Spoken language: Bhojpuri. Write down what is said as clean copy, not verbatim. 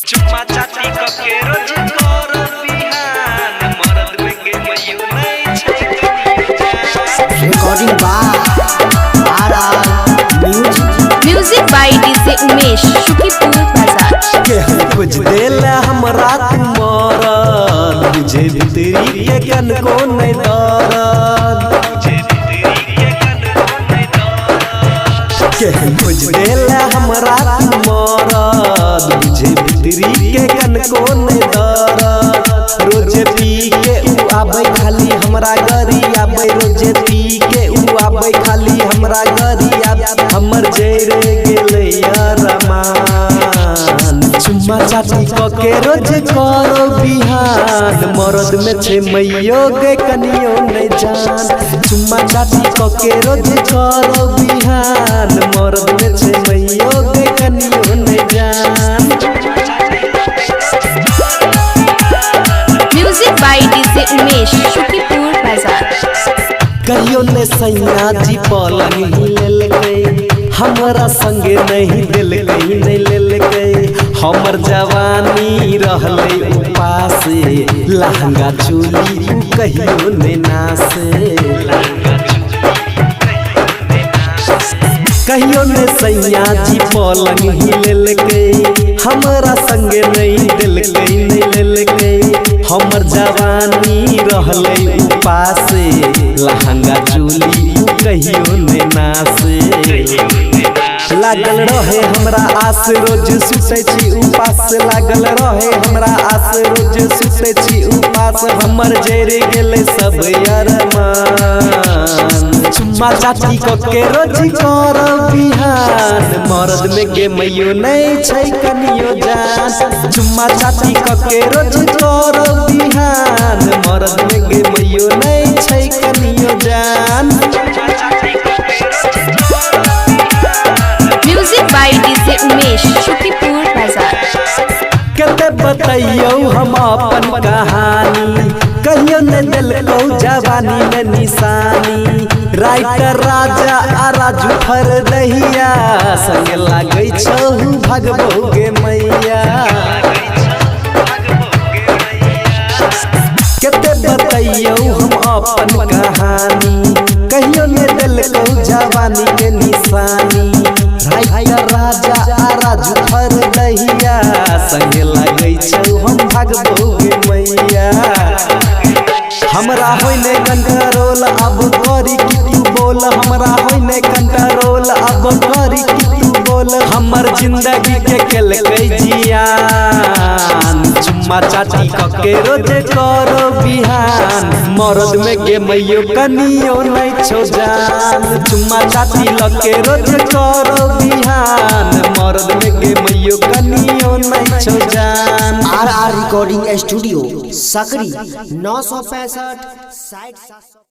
चुम्मा चाटी के रोज कर बिहान मरद के मयूं नहीं छै recording by music by DJ Umesh Shukipur Bazar के कुछ दिल हमरा तुम्हारा तुझे भीतरी के कन को नहीं दर्द के कुछ दिल हमरा तुम्हारा तुझे भीतरी के कन को नहीं दर्द रोज पी के उ आबै खाली हमरा गरी आबै रोज पी के उ आबै खाली हमरा गरी हमर जरे गेलै रमान चुम्मा चाटी के रोज करो बिहान मरद में छे मैयो गे कनियो नहीं जान चुम्मा चाटी के रोज करो बिहान मरद में छे मैयो गे कनियो नहीं जान music by DJ Umesh Shukipur Bazar कहियो ने सैया जी पलंग ही ले गए हमरा संगे नहीं दिल गई नहीं ले गए हमर जवानी रहले उपास लहंगा चोली कहियो ने नासे कहियो ने सैया जी पलंग ही ले गए हमरा संगे नहीं दिल गई नहीं ले गए हमर जवानी रहले उपास लहंगा चोली कहियो ने नासे लागल रहे हमरा आस रोज सुते छी उपास लागल रहे हमरा आस रोज सुते छी उपास हमर जरे गेले सब अरमान चुम्मा चाटी के रोज कर बिहान मरद में के मैयो नहीं छै कनियो जान चुम्मा चाटी के रोज कर बिहान मरद में के मैयो नहीं छै कनियो जान music by DJ Umesh Shukipur Bazar कते बताइयो हम अपन कहानी कहियो ने दिल को जवानी में निशानी राइटर राजा आ राजू फर दहिया संग लागै छहु भगबो गे मैया कते बताइयो हम अपन कहानी कहियो ने दिल को जवानी के निशानी राइटर राजा आ राजू फर दहिया संग लागै छहु हम भगबो गे मैया हमरा होइने कंट्रोल अब करी कि तू बोल हमरा होइने कंट्रोल अब करी कि तू बोल हमर जिंदगी के केलकै जियान चुम्मा चाटी के रोज करो बिहान मरद में के मैयो कनियो नहीं छो जान चुम्मा चाटी के रोज करो बिहान मरद में के मैयो कनियो नहीं छो जान RR रिकॉर्डिंग स्टूडियो सकरी 965 60 700